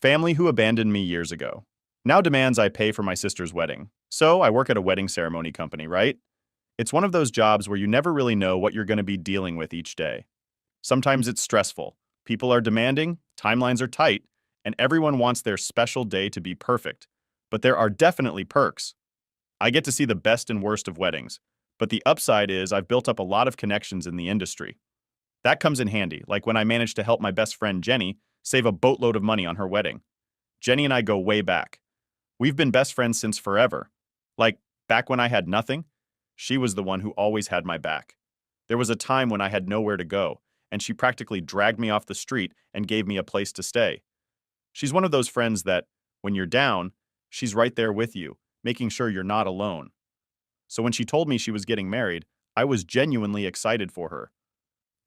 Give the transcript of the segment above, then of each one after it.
Family who abandoned me years ago. Now demands I pay for my sister's wedding. So I work at a wedding ceremony company, right? It's one of those jobs where you never really know what you're going to be dealing with each day. Sometimes it's stressful. People are demanding, timelines are tight, and everyone wants their special day to be perfect. But there are definitely perks. I get to see the best and worst of weddings. But the upside is I've built up a lot of connections in the industry. That comes in handy, like when I managed to help my best friend Jenny save a boatload of money on her wedding. Jenny and I go way back. We've been best friends since forever. Like, back when I had nothing, she was the one who always had my back. There was a time when I had nowhere to go, and she practically dragged me off the street and gave me a place to stay. She's one of those friends that, when you're down, she's right there with you, making sure you're not alone. So when she told me she was getting married, I was genuinely excited for her.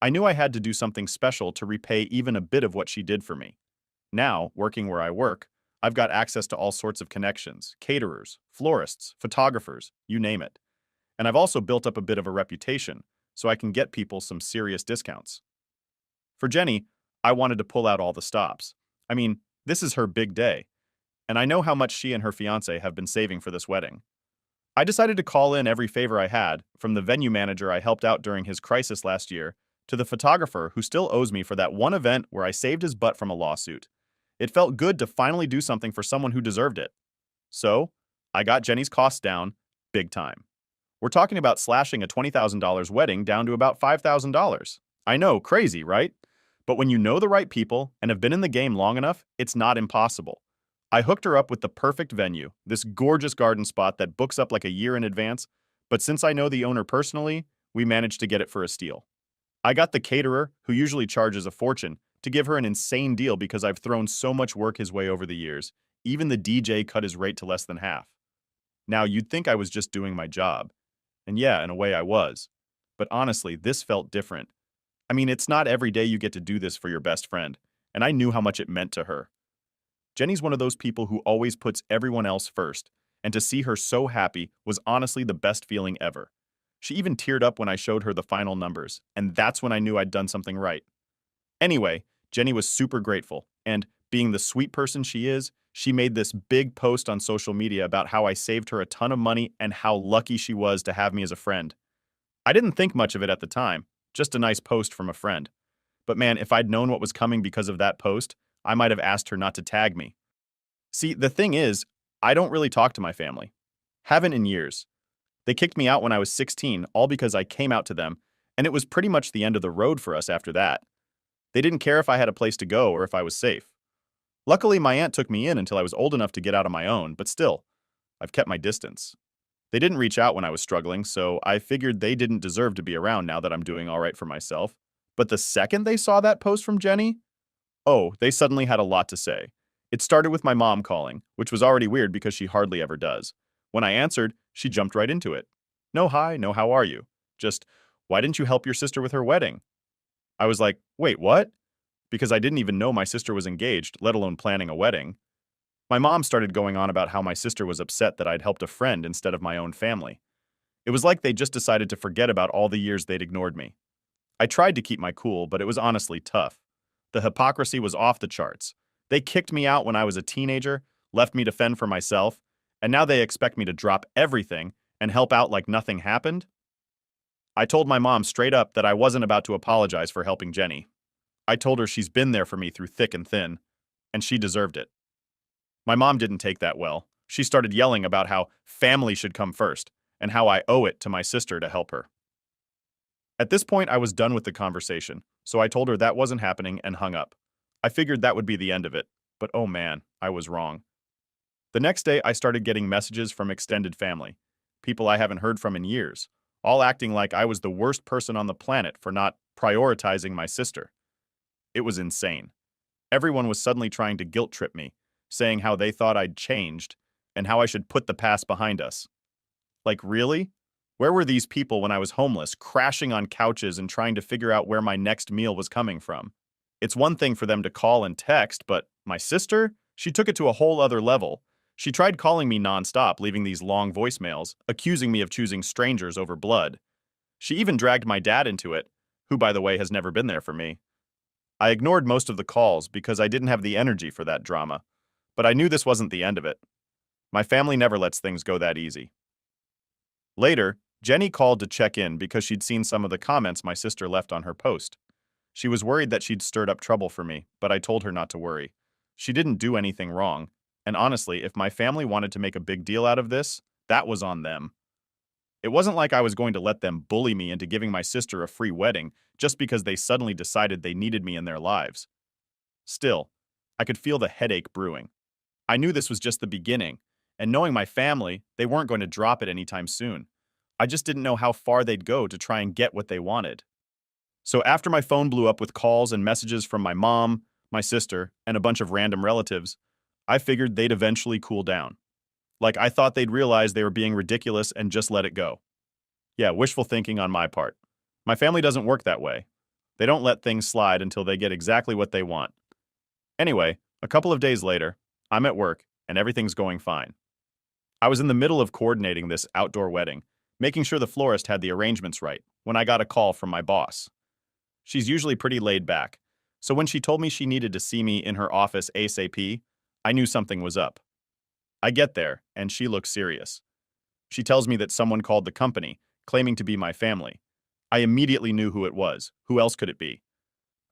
I knew I had to do something special to repay even a bit of what she did for me. Now, working where I work, I've got access to all sorts of connections, caterers, florists, photographers, you name it. And I've also built up a bit of a reputation, so I can get people some serious discounts. For Jenny, I wanted to pull out all the stops. I mean, this is her big day, and I know how much she and her fiance have been saving for this wedding. I decided to call in every favor I had, from the venue manager I helped out during his crisis last year, to the photographer who still owes me for that one event where I saved his butt from a lawsuit. It felt good to finally do something for someone who deserved it. So, I got Jenny's costs down, big time. We're talking about slashing a $20,000 wedding down to about $5,000. I know, crazy, right? But when you know the right people and have been in the game long enough, it's not impossible. I hooked her up with the perfect venue, this gorgeous garden spot that books up like a year in advance, but since I know the owner personally, we managed to get it for a steal. I got the caterer, who usually charges a fortune, to give her an insane deal because I've thrown so much work his way over the years. Even the DJ cut his rate to less than half. Now, you'd think I was just doing my job. And yeah, in a way I was. But honestly, this felt different. I mean, it's not every day you get to do this for your best friend, and I knew how much it meant to her. Jenny's one of those people who always puts everyone else first, and to see her so happy was honestly the best feeling ever. She even teared up when I showed her the final numbers, and that's when I knew I'd done something right. Anyway, Jenny was super grateful, and, being the sweet person she is, she made this big post on social media about how I saved her a ton of money and how lucky she was to have me as a friend. I didn't think much of it at the time, just a nice post from a friend. But man, if I'd known what was coming because of that post, I might have asked her not to tag me. See, the thing is, I don't really talk to my family. Haven't in years. They kicked me out when I was 16, all because I came out to them, and it was pretty much the end of the road for us after that. They didn't care if I had a place to go or if I was safe. Luckily, my aunt took me in until I was old enough to get out on my own, but still, I've kept my distance. They didn't reach out when I was struggling, so I figured they didn't deserve to be around now that I'm doing all right for myself. But the second they saw that post from Jenny, oh, they suddenly had a lot to say. It started with my mom calling, which was already weird because she hardly ever does. When I answered, she jumped right into it. No hi, no how are you? Just, why didn't you help your sister with her wedding? I was like, wait, what? Because I didn't even know my sister was engaged, let alone planning a wedding. My mom started going on about how my sister was upset that I'd helped a friend instead of my own family. It was like they just decided to forget about all the years they'd ignored me. I tried to keep my cool, but it was honestly tough. The hypocrisy was off the charts. They kicked me out when I was a teenager, left me to fend for myself, and now they expect me to drop everything and help out like nothing happened? I told my mom straight up that I wasn't about to apologize for helping Jenny. I told her she's been there for me through thick and thin, and she deserved it. My mom didn't take that well. She started yelling about how family should come first, and how I owe it to my sister to help her. At this point, I was done with the conversation, so I told her that wasn't happening and hung up. I figured that would be the end of it, but oh man, I was wrong. The next day, I started getting messages from extended family, people I haven't heard from in years, all acting like I was the worst person on the planet for not prioritizing my sister. It was insane. Everyone was suddenly trying to guilt trip me, saying how they thought I'd changed and how I should put the past behind us. Like, really? Where were these people when I was homeless, crashing on couches and trying to figure out where my next meal was coming from? It's one thing for them to call and text, but my sister? She took it to a whole other level. She tried calling me nonstop, leaving these long voicemails, accusing me of choosing strangers over blood. She even dragged my dad into it, who, by the way, has never been there for me. I ignored most of the calls because I didn't have the energy for that drama, but I knew this wasn't the end of it. My family never lets things go that easy. Later, Jenny called to check in because she'd seen some of the comments my sister left on her post. She was worried that she'd stirred up trouble for me, but I told her not to worry. She didn't do anything wrong, and honestly, if my family wanted to make a big deal out of this, that was on them. It wasn't like I was going to let them bully me into giving my sister a free wedding just because they suddenly decided they needed me in their lives. Still, I could feel the headache brewing. I knew this was just the beginning, and knowing my family, they weren't going to drop it anytime soon. I just didn't know how far they'd go to try and get what they wanted. So after my phone blew up with calls and messages from my mom, my sister, and a bunch of random relatives, I figured they'd eventually cool down. Like I thought they'd realize they were being ridiculous and just let it go. Yeah, wishful thinking on my part. My family doesn't work that way. They don't let things slide until they get exactly what they want. Anyway, a couple of days later, I'm at work and everything's going fine. I was in the middle of coordinating this outdoor wedding, making sure the florist had the arrangements right, when I got a call from my boss. She's usually pretty laid back, so when she told me she needed to see me in her office ASAP, I knew something was up. I get there, and she looks serious. She tells me that someone called the company, claiming to be my family. I immediately knew who it was. Who else could it be?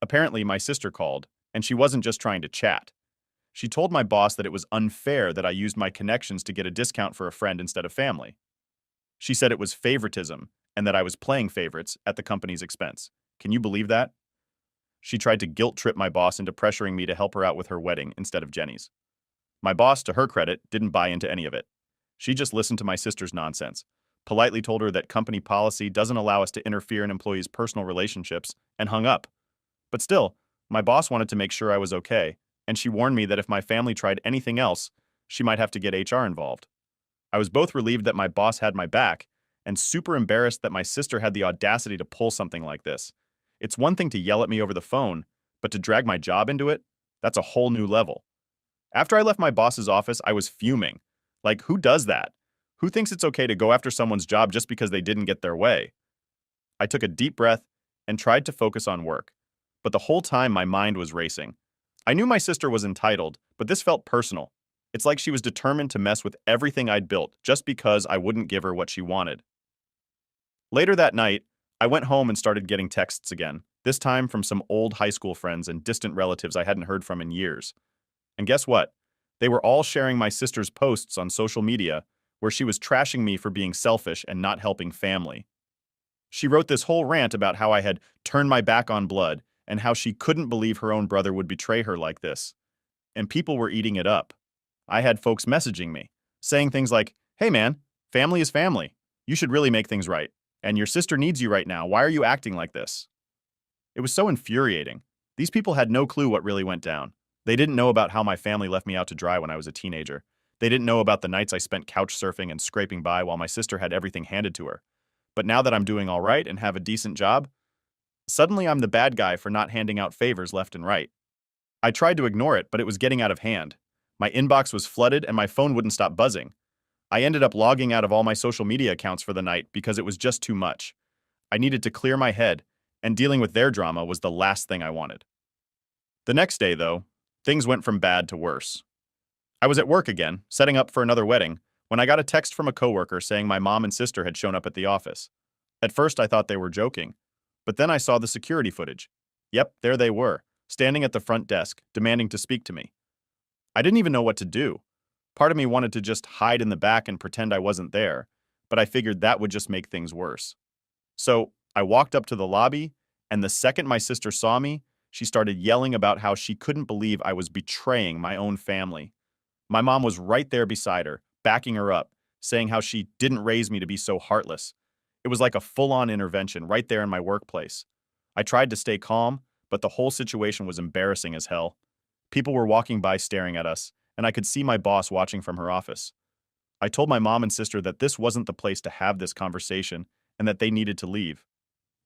Apparently, my sister called, and she wasn't just trying to chat. She told my boss that it was unfair that I used my connections to get a discount for a friend instead of family. She said it was favoritism, and that I was playing favorites at the company's expense. Can you believe that? She tried to guilt trip my boss into pressuring me to help her out with her wedding instead of Jenny's. My boss, to her credit, didn't buy into any of it. She just listened to my sister's nonsense, politely told her that company policy doesn't allow us to interfere in employees' personal relationships, and hung up. But still, my boss wanted to make sure I was okay, and she warned me that if my family tried anything else, she might have to get HR involved. I was both relieved that my boss had my back, and super embarrassed that my sister had the audacity to pull something like this. It's one thing to yell at me over the phone, but to drag my job into it? That's a whole new level. After I left my boss's office, I was fuming. Like, who does that? Who thinks it's okay to go after someone's job just because they didn't get their way? I took a deep breath and tried to focus on work. But the whole time my mind was racing. I knew my sister was entitled, but this felt personal. It's like she was determined to mess with everything I'd built just because I wouldn't give her what she wanted. Later that night, I went home and started getting texts again, this time from some old high school friends and distant relatives I hadn't heard from in years. And guess what? They were all sharing my sister's posts on social media where she was trashing me for being selfish and not helping family. She wrote this whole rant about how I had turned my back on blood and how she couldn't believe her own brother would betray her like this. And people were eating it up. I had folks messaging me, saying things like, "Hey man, family is family. You should really make things right. And your sister needs you right now. Why are you acting like this?" It was so infuriating. These people had no clue what really went down. They didn't know about how my family left me out to dry when I was a teenager. They didn't know about the nights I spent couch surfing and scraping by while my sister had everything handed to her. But now that I'm doing all right and have a decent job, suddenly I'm the bad guy for not handing out favors left and right. I tried to ignore it, but it was getting out of hand. My inbox was flooded and my phone wouldn't stop buzzing. I ended up logging out of all my social media accounts for the night because it was just too much. I needed to clear my head, and dealing with their drama was the last thing I wanted. The next day, though, things went from bad to worse. I was at work again, setting up for another wedding, when I got a text from a coworker saying my mom and sister had shown up at the office. At first, I thought they were joking, but then I saw the security footage. Yep, there they were, standing at the front desk, demanding to speak to me. I didn't even know what to do. Part of me wanted to just hide in the back and pretend I wasn't there, but I figured that would just make things worse. So I walked up to the lobby, and the second my sister saw me, she started yelling about how she couldn't believe I was betraying my own family. My mom was right there beside her, backing her up, saying how she didn't raise me to be so heartless. It was like a full-on intervention right there in my workplace. I tried to stay calm, but the whole situation was embarrassing as hell. People were walking by staring at us, and I could see my boss watching from her office. I told my mom and sister that this wasn't the place to have this conversation and that they needed to leave.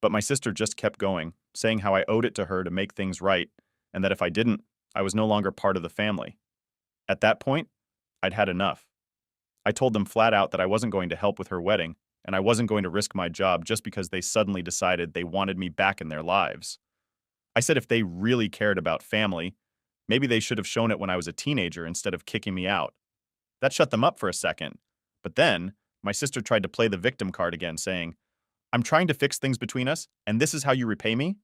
But my sister just kept going, saying how I owed it to her to make things right, and that if I didn't, I was no longer part of the family. At that point, I'd had enough. I told them flat out that I wasn't going to help with her wedding, and I wasn't going to risk my job just because they suddenly decided they wanted me back in their lives. I said if they really cared about family, maybe they should have shown it when I was a teenager instead of kicking me out. That shut them up for a second. But then, my sister tried to play the victim card again, saying, I'm trying to fix things between us, and this is how you repay me?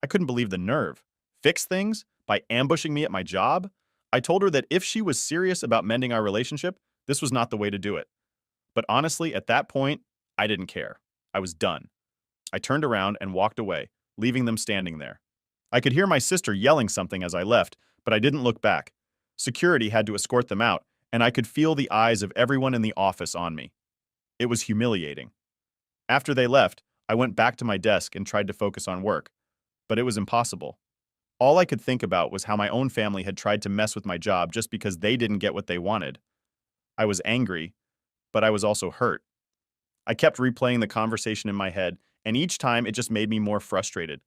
I couldn't believe the nerve. Fix things? By ambushing me at my job? I told her that if she was serious about mending our relationship, this was not the way to do it. But honestly, at that point, I didn't care. I was done. I turned around and walked away, leaving them standing there. I could hear my sister yelling something as I left, but I didn't look back. Security had to escort them out, and I could feel the eyes of everyone in the office on me. It was humiliating. After they left, I went back to my desk and tried to focus on work, but it was impossible. All I could think about was how my own family had tried to mess with my job just because they didn't get what they wanted. I was angry, but I was also hurt. I kept replaying the conversation in my head, and each time it just made me more frustrated.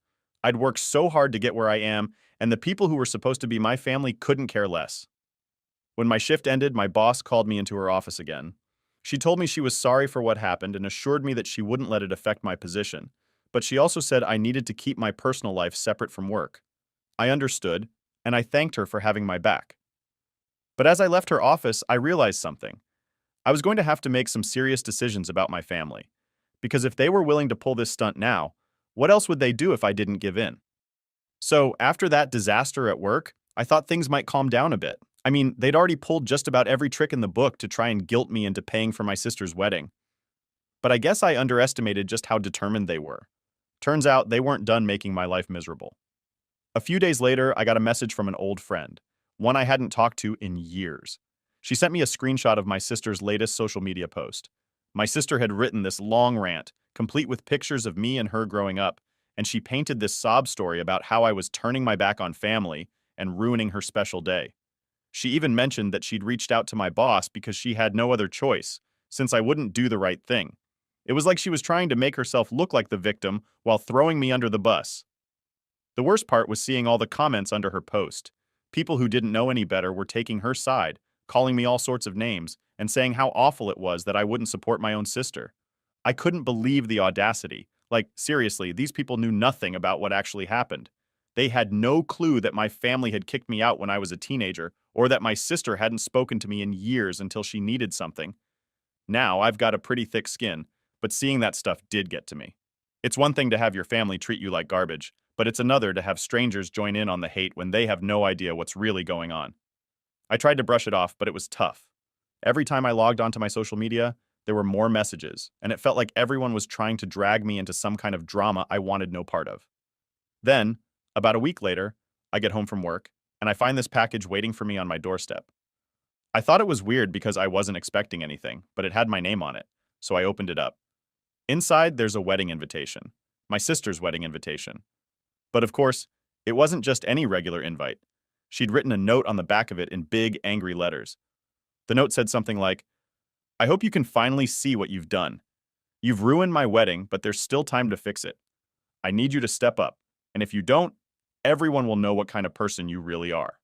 I'd worked so hard to get where I am, and the people who were supposed to be my family couldn't care less. When my shift ended, my boss called me into her office again. She told me she was sorry for what happened and assured me that she wouldn't let it affect my position, but she also said I needed to keep my personal life separate from work. I understood, and I thanked her for having my back. But as I left her office, I realized something. I was going to have to make some serious decisions about my family. Because if they were willing to pull this stunt now, what else would they do if I didn't give in? So, after that disaster at work, I thought things might calm down a bit. I mean, they'd already pulled just about every trick in the book to try and guilt me into paying for my sister's wedding. But I guess I underestimated just how determined they were. Turns out they weren't done making my life miserable. A few days later, I got a message from an old friend, one I hadn't talked to in years. She sent me a screenshot of my sister's latest social media post. My sister had written this long rant, complete with pictures of me and her growing up, and she painted this sob story about how I was turning my back on family and ruining her special day. She even mentioned that she'd reached out to my boss because she had no other choice, since I wouldn't do the right thing. It was like she was trying to make herself look like the victim while throwing me under the bus. The worst part was seeing all the comments under her post. People who didn't know any better were taking her side, calling me all sorts of names, and saying how awful it was that I wouldn't support my own sister. I couldn't believe the audacity. Like, seriously, these people knew nothing about what actually happened. They had no clue that my family had kicked me out when I was a teenager, or that my sister hadn't spoken to me in years until she needed something. Now, I've got a pretty thick skin, but seeing that stuff did get to me. It's one thing to have your family treat you like garbage, but it's another to have strangers join in on the hate when they have no idea what's really going on. I tried to brush it off, but it was tough. Every time I logged onto my social media, there were more messages, and it felt like everyone was trying to drag me into some kind of drama I wanted no part of. Then, about a week later, I get home from work, and I find this package waiting for me on my doorstep. I thought it was weird because I wasn't expecting anything, but it had my name on it, so I opened it up. Inside, there's a wedding invitation, my sister's wedding invitation. But of course, it wasn't just any regular invite. She'd written a note on the back of it in big, angry letters. The note said something like, I hope you can finally see what you've done. You've ruined my wedding, but there's still time to fix it. I need you to step up, and if you don't, everyone will know what kind of person you really are.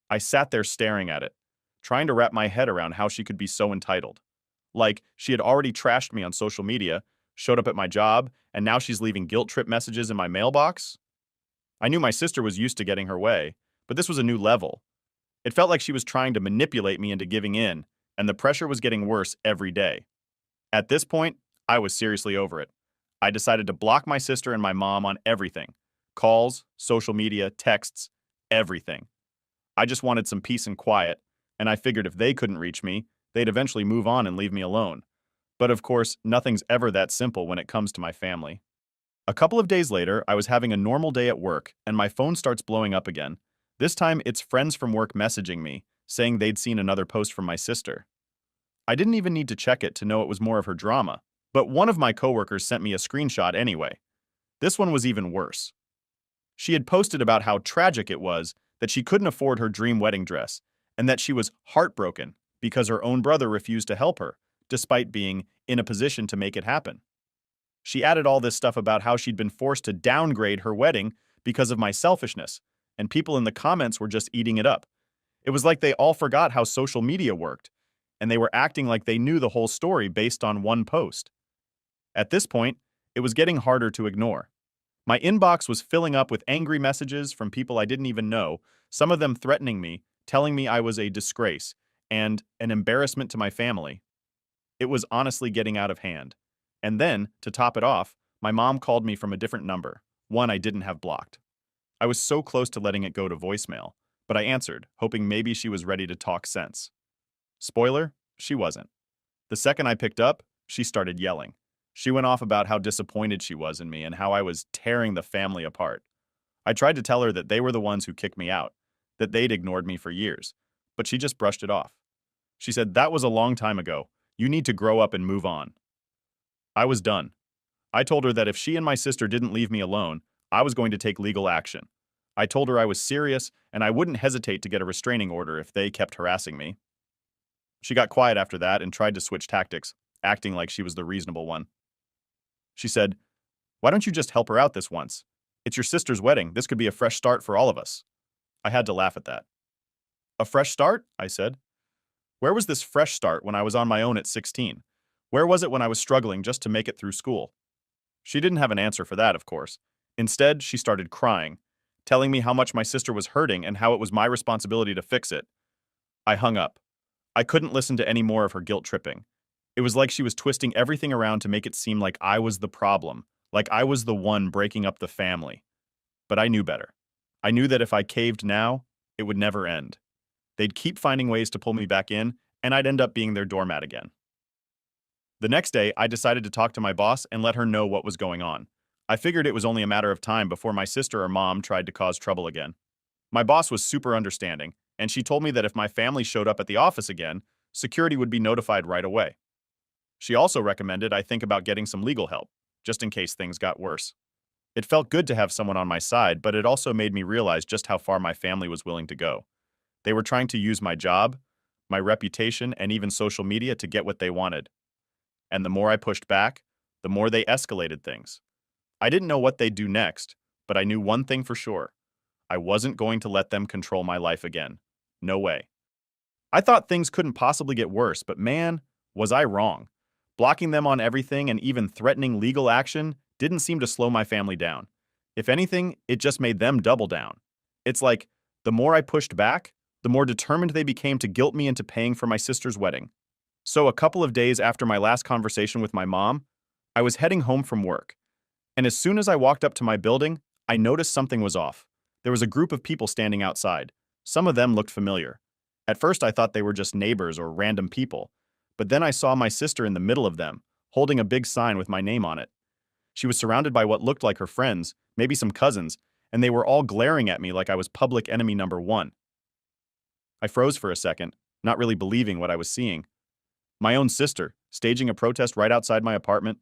I sat there staring at it, trying to wrap my head around how she could be so entitled. Like, she had already trashed me on social media, showed up at my job, and now she's leaving guilt trip messages in my mailbox? I knew my sister was used to getting her way, but this was a new level. It felt like she was trying to manipulate me into giving in, and the pressure was getting worse every day. At this point, I was seriously over it. I decided to block my sister and my mom on everything. Calls, social media, texts, everything. I just wanted some peace and quiet, and I figured if they couldn't reach me, they'd eventually move on and leave me alone. But of course, nothing's ever that simple when it comes to my family. A couple of days later, I was having a normal day at work, and my phone starts blowing up again. This time, it's friends from work messaging me, saying they'd seen another post from my sister. I didn't even need to check it to know it was more of her drama, but one of my coworkers sent me a screenshot anyway. This one was even worse. She had posted about how tragic it was that she couldn't afford her dream wedding dress, and that she was heartbroken because her own brother refused to help her, despite being in a position to make it happen. She added all this stuff about how she'd been forced to downgrade her wedding because of my selfishness, and people in the comments were just eating it up. It was like they all forgot how social media worked, and they were acting like they knew the whole story based on one post. At this point, it was getting harder to ignore. My inbox was filling up with angry messages from people I didn't even know, some of them threatening me, telling me I was a disgrace and an embarrassment to my family. It was honestly getting out of hand. And then, to top it off, my mom called me from a different number, one I didn't have blocked. I was so close to letting it go to voicemail, but I answered, hoping maybe she was ready to talk sense. Spoiler, she wasn't. The second I picked up, she started yelling. She went off about how disappointed she was in me and how I was tearing the family apart. I tried to tell her that they were the ones who kicked me out, that they'd ignored me for years, but she just brushed it off. She said, "That was a long time ago. You need to grow up and move on." I was done. I told her that if she and my sister didn't leave me alone, I was going to take legal action. I told her I was serious and I wouldn't hesitate to get a restraining order if they kept harassing me. She got quiet after that and tried to switch tactics, acting like she was the reasonable one. She said, "Why don't you just help her out this once? It's your sister's wedding. This could be a fresh start for all of us." I had to laugh at that. "A fresh start?" I said. Where was this fresh start when I was on my own at 16? Where was it when I was struggling just to make it through school? She didn't have an answer for that, of course. Instead, she started crying, telling me how much my sister was hurting and how it was my responsibility to fix it. I hung up. I couldn't listen to any more of her guilt tripping. It was like she was twisting everything around to make it seem like I was the problem, like I was the one breaking up the family. But I knew better. I knew that if I caved now, it would never end. They'd keep finding ways to pull me back in, and I'd end up being their doormat again. The next day, I decided to talk to my boss and let her know what was going on. I figured it was only a matter of time before my sister or mom tried to cause trouble again. My boss was super understanding, and she told me that if my family showed up at the office again, security would be notified right away. She also recommended I think about getting some legal help, just in case things got worse. It felt good to have someone on my side, but it also made me realize just how far my family was willing to go. They were trying to use my job, my reputation, and even social media to get what they wanted. And the more I pushed back, the more they escalated things. I didn't know what they'd do next, but I knew one thing for sure. I wasn't going to let them control my life again. No way. I thought things couldn't possibly get worse, but man, was I wrong. Blocking them on everything and even threatening legal action didn't seem to slow my family down. If anything, it just made them double down. It's like, the more I pushed back, the more determined they became to guilt me into paying for my sister's wedding. So a couple of days after my last conversation with my mom, I was heading home from work. And as soon as I walked up to my building, I noticed something was off. There was a group of people standing outside. Some of them looked familiar. At first I thought they were just neighbors or random people, but then I saw my sister in the middle of them, holding a big sign with my name on it. She was surrounded by what looked like her friends, maybe some cousins, and they were all glaring at me like I was public enemy number one. I froze for a second, not really believing what I was seeing. My own sister, staging a protest right outside my apartment?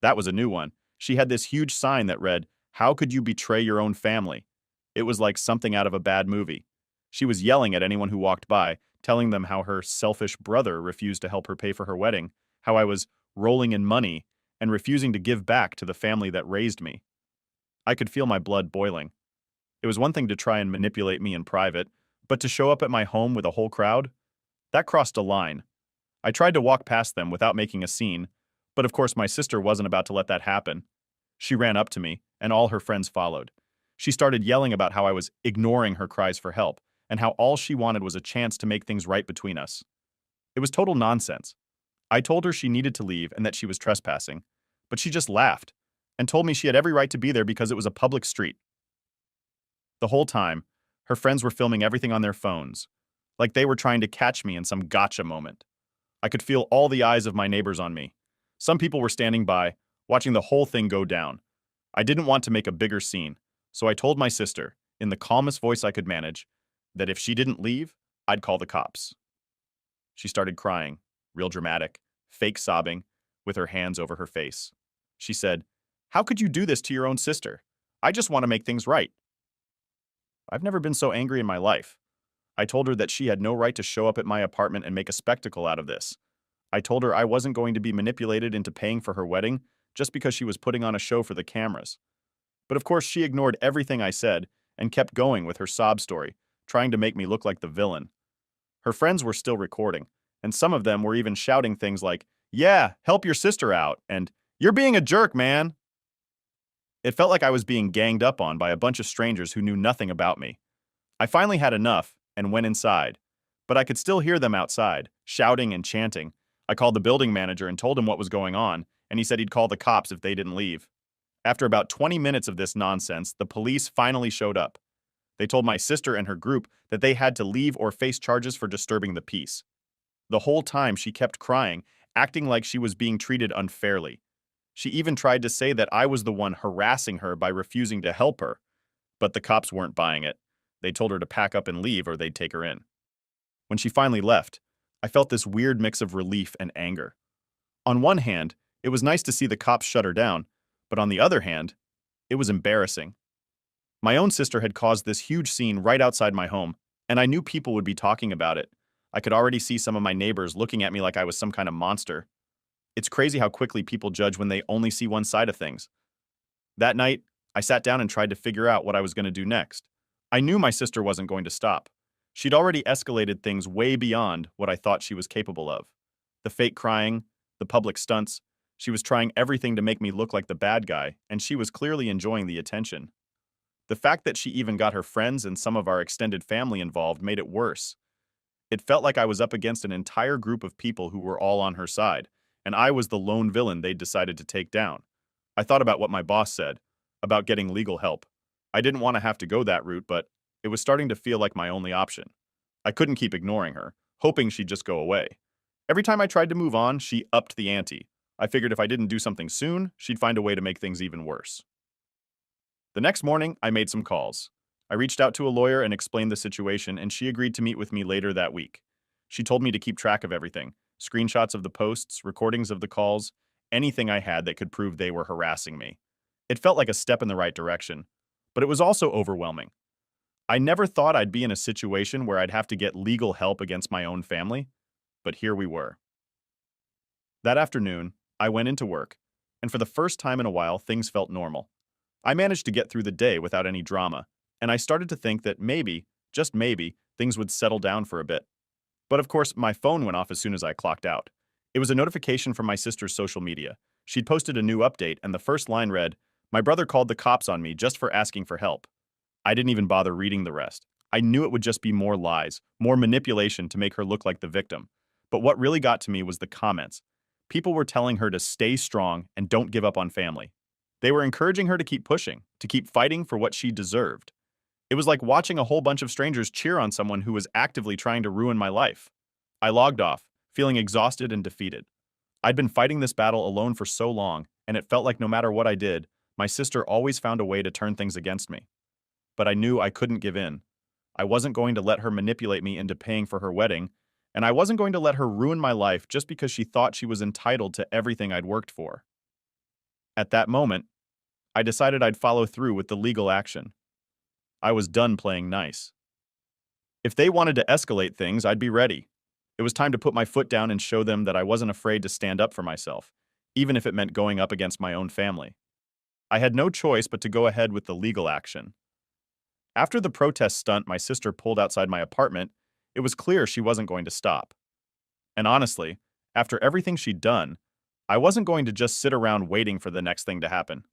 That was a new one. She had this huge sign that read, "How could you betray your own family?" It was like something out of a bad movie. She was yelling at anyone who walked by, telling them how her selfish brother refused to help her pay for her wedding, how I was rolling in money and refusing to give back to the family that raised me. I could feel my blood boiling. It was one thing to try and manipulate me in private, but to show up at my home with a whole crowd? That crossed a line. I tried to walk past them without making a scene, but of course my sister wasn't about to let that happen. She ran up to me, and all her friends followed. She started yelling about how I was ignoring her cries for help, and how all she wanted was a chance to make things right between us. It was total nonsense. I told her she needed to leave and that she was trespassing, but she just laughed and told me she had every right to be there because it was a public street. The whole time, her friends were filming everything on their phones, like they were trying to catch me in some gotcha moment. I could feel all the eyes of my neighbors on me. Some people were standing by, watching the whole thing go down. I didn't want to make a bigger scene, so I told my sister, in the calmest voice I could manage, that if she didn't leave, I'd call the cops. She started crying, real dramatic, fake sobbing, with her hands over her face. She said, "How could you do this to your own sister? I just want to make things right." I've never been so angry in my life. I told her that she had no right to show up at my apartment and make a spectacle out of this. I told her I wasn't going to be manipulated into paying for her wedding just because she was putting on a show for the cameras. But of course, she ignored everything I said and kept going with her sob story, trying to make me look like the villain. Her friends were still recording, and some of them were even shouting things like, "Yeah, help your sister out," and "You're being a jerk, man." It felt like I was being ganged up on by a bunch of strangers who knew nothing about me. I finally had enough and went inside, but I could still hear them outside, shouting and chanting. I called the building manager and told him what was going on, and he said he'd call the cops if they didn't leave. After about 20 minutes of this nonsense, the police finally showed up. They told my sister and her group that they had to leave or face charges for disturbing the peace. The whole time she kept crying, acting like she was being treated unfairly. She even tried to say that I was the one harassing her by refusing to help her. But the cops weren't buying it. They told her to pack up and leave or they'd take her in. When she finally left, I felt this weird mix of relief and anger. On one hand, it was nice to see the cops shut her down, but on the other hand, it was embarrassing. My own sister had caused this huge scene right outside my home, and I knew people would be talking about it. I could already see some of my neighbors looking at me like I was some kind of monster. It's crazy how quickly people judge when they only see one side of things. That night, I sat down and tried to figure out what I was going to do next. I knew my sister wasn't going to stop. She'd already escalated things way beyond what I thought she was capable of. The fake crying, the public stunts, she was trying everything to make me look like the bad guy, and she was clearly enjoying the attention. The fact that she even got her friends and some of our extended family involved made it worse. It felt like I was up against an entire group of people who were all on her side, and I was the lone villain they'd decided to take down. I thought about what my boss said, about getting legal help. I didn't want to have to go that route, but it was starting to feel like my only option. I couldn't keep ignoring her, hoping she'd just go away. Every time I tried to move on, she upped the ante. I figured if I didn't do something soon, she'd find a way to make things even worse. The next morning, I made some calls. I reached out to a lawyer and explained the situation, and she agreed to meet with me later that week. She told me to keep track of everything, screenshots of the posts, recordings of the calls, anything I had that could prove they were harassing me. It felt like a step in the right direction, but it was also overwhelming. I never thought I'd be in a situation where I'd have to get legal help against my own family, but here we were. That afternoon, I went into work, and for the first time in a while, things felt normal. I managed to get through the day without any drama, and I started to think that maybe, just maybe, things would settle down for a bit. But of course, my phone went off as soon as I clocked out. It was a notification from my sister's social media. She'd posted a new update, and the first line read, "My brother called the cops on me just for asking for help." I didn't even bother reading the rest. I knew it would just be more lies, more manipulation to make her look like the victim. But what really got to me was the comments. People were telling her to stay strong and don't give up on family. They were encouraging her to keep pushing, to keep fighting for what she deserved. It was like watching a whole bunch of strangers cheer on someone who was actively trying to ruin my life. I logged off, feeling exhausted and defeated. I'd been fighting this battle alone for so long, and it felt like no matter what I did, my sister always found a way to turn things against me. But I knew I couldn't give in. I wasn't going to let her manipulate me into paying for her wedding, and I wasn't going to let her ruin my life just because she thought she was entitled to everything I'd worked for. At that moment, I decided I'd follow through with the legal action. I was done playing nice. If they wanted to escalate things, I'd be ready. It was time to put my foot down and show them that I wasn't afraid to stand up for myself, even if it meant going up against my own family. I had no choice but to go ahead with the legal action. After the protest stunt my sister pulled outside my apartment, it was clear she wasn't going to stop. And honestly, after everything she'd done, I wasn't going to just sit around waiting for the next thing to happen.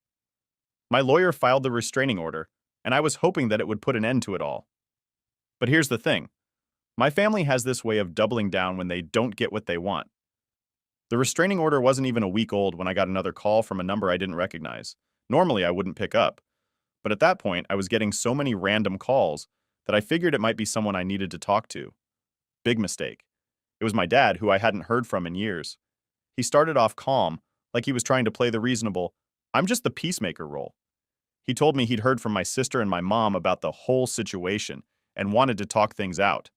My lawyer filed the restraining order, and I was hoping that it would put an end to it all. But here's the thing. My family has this way of doubling down when they don't get what they want. The restraining order wasn't even a week old when I got another call from a number I didn't recognize. Normally, I wouldn't pick up. But at that point, I was getting so many random calls that I figured it might be someone I needed to talk to. Big mistake. It was my dad, who I hadn't heard from in years. He started off calm, like he was trying to play the reasonable, "I'm just the peacemaker" role. He told me he'd heard from my sister and my mom about the whole situation and wanted to talk things out.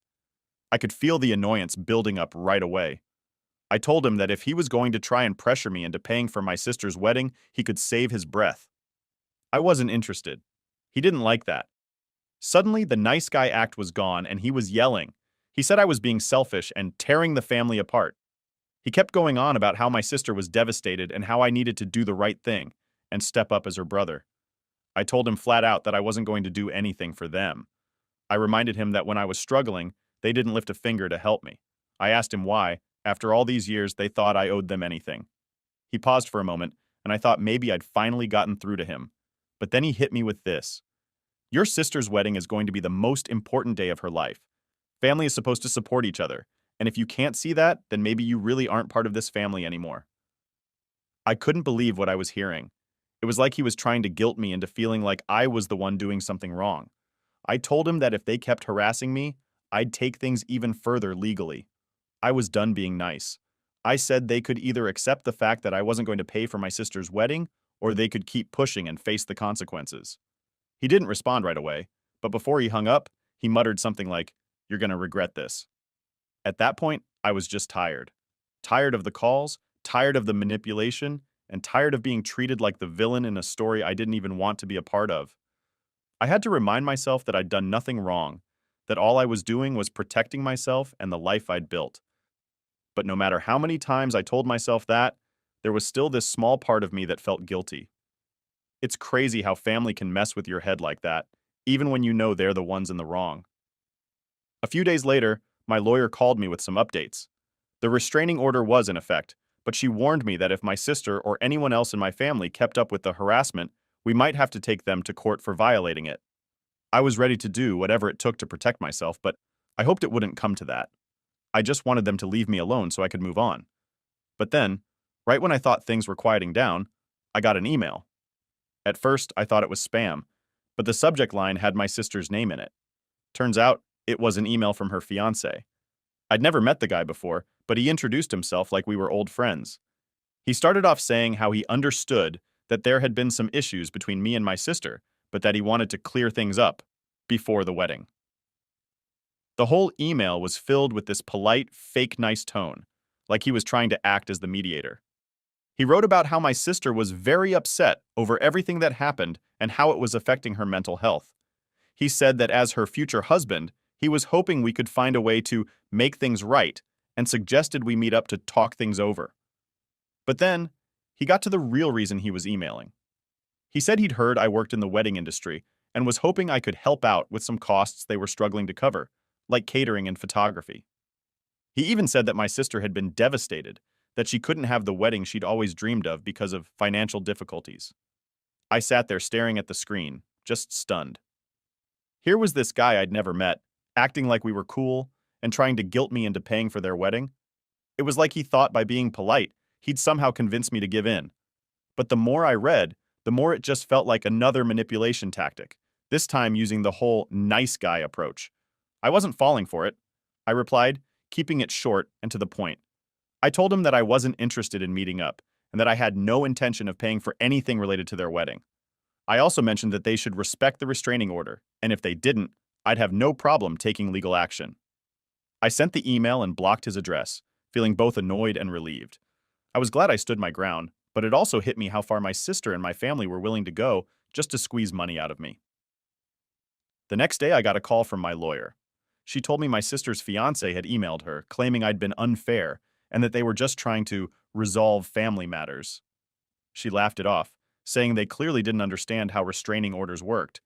I could feel the annoyance building up right away. I told him that if he was going to try and pressure me into paying for my sister's wedding, he could save his breath. I wasn't interested. He didn't like that. Suddenly, the nice guy act was gone and he was yelling. He said I was being selfish and tearing the family apart. He kept going on about how my sister was devastated and how I needed to do the right thing and step up as her brother. I told him flat out that I wasn't going to do anything for them. I reminded him that when I was struggling, they didn't lift a finger to help me. I asked him why, after all these years, they thought I owed them anything. He paused for a moment, and I thought maybe I'd finally gotten through to him. But then he hit me with this. Your sister's wedding is going to be the most important day of her life. Family is supposed to support each other, and if you can't see that, then maybe you really aren't part of this family anymore. I couldn't believe what I was hearing. It was like he was trying to guilt me into feeling like I was the one doing something wrong. I told him that if they kept harassing me, I'd take things even further legally. I was done being nice. I said they could either accept the fact that I wasn't going to pay for my sister's wedding, or they could keep pushing and face the consequences. He didn't respond right away, but before he hung up, he muttered something like, "You're going to regret this." At that point, I was just tired. Tired of the calls, tired of the manipulation, and tired of being treated like the villain in a story I didn't even want to be a part of. I had to remind myself that I'd done nothing wrong, that all I was doing was protecting myself and the life I'd built. But no matter how many times I told myself that, there was still this small part of me that felt guilty. It's crazy how family can mess with your head like that, even when you know they're the ones in the wrong. A few days later, my lawyer called me with some updates. The restraining order was in effect, but she warned me that if my sister or anyone else in my family kept up with the harassment, we might have to take them to court for violating it. I was ready to do whatever it took to protect myself, but I hoped it wouldn't come to that. I just wanted them to leave me alone so I could move on. But then, right when I thought things were quieting down, I got an email. At first, I thought it was spam, but the subject line had my sister's name in it. Turns out, it was an email from her fiancé. I'd never met the guy before, but he introduced himself like we were old friends. He started off saying how he understood that there had been some issues between me and my sister, but that he wanted to clear things up before the wedding. The whole email was filled with this polite, fake nice tone, like he was trying to act as the mediator. He wrote about how my sister was very upset over everything that happened and how it was affecting her mental health. He said that as her future husband, he was hoping we could find a way to make things right and suggested we meet up to talk things over. But then, he got to the real reason he was emailing. He said he'd heard I worked in the wedding industry and was hoping I could help out with some costs they were struggling to cover, like catering and photography. He even said that my sister had been devastated, that she couldn't have the wedding she'd always dreamed of because of financial difficulties. I sat there staring at the screen, just stunned. Here was this guy I'd never met, acting like we were cool and trying to guilt me into paying for their wedding. It was like he thought by being polite, he'd somehow convince me to give in. But the more I read, the more it just felt like another manipulation tactic, this time using the whole nice guy approach. I wasn't falling for it. I replied, keeping it short and to the point. I told him that I wasn't interested in meeting up and that I had no intention of paying for anything related to their wedding. I also mentioned that they should respect the restraining order, and if they didn't, I'd have no problem taking legal action. I sent the email and blocked his address, feeling both annoyed and relieved. I was glad I stood my ground, but it also hit me how far my sister and my family were willing to go just to squeeze money out of me. The next day, I got a call from my lawyer. She told me my sister's fiancé had emailed her, claiming I'd been unfair and that they were just trying to resolve family matters. She laughed it off, saying they clearly didn't understand how restraining orders worked,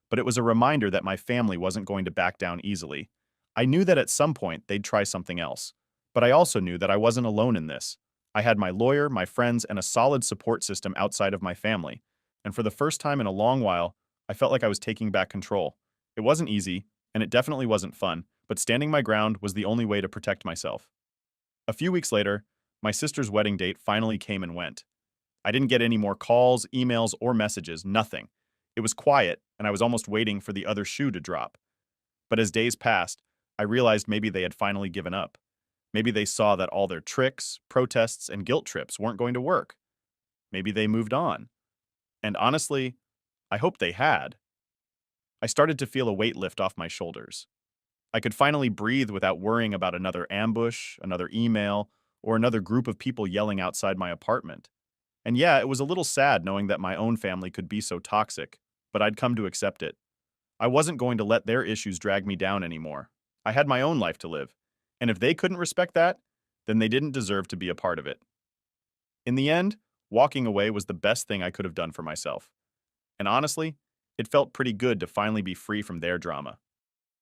but it was a reminder that my family wasn't going to back down easily. I knew that at some point they'd try something else, but I also knew that I wasn't alone in this. I had my lawyer, my friends, and a solid support system outside of my family, and for the first time in a long while, I felt like I was taking back control. It wasn't easy, and it definitely wasn't fun, but standing my ground was the only way to protect myself. A few weeks later, my sister's wedding date finally came and went. I didn't get any more calls, emails, or messages, nothing. It was quiet, and I was almost waiting for the other shoe to drop. But as days passed, I realized maybe they had finally given up. Maybe they saw that all their tricks, protests, and guilt trips weren't going to work. Maybe they moved on. And honestly, I hoped they had. I started to feel a weight lift off my shoulders. I could finally breathe without worrying about another ambush, another email, or another group of people yelling outside my apartment. And yeah, it was a little sad knowing that my own family could be so toxic, but I'd come to accept it. I wasn't going to let their issues drag me down anymore. I had my own life to live, and if they couldn't respect that, then they didn't deserve to be a part of it. In the end, walking away was the best thing I could have done for myself. And honestly, it felt pretty good to finally be free from their drama.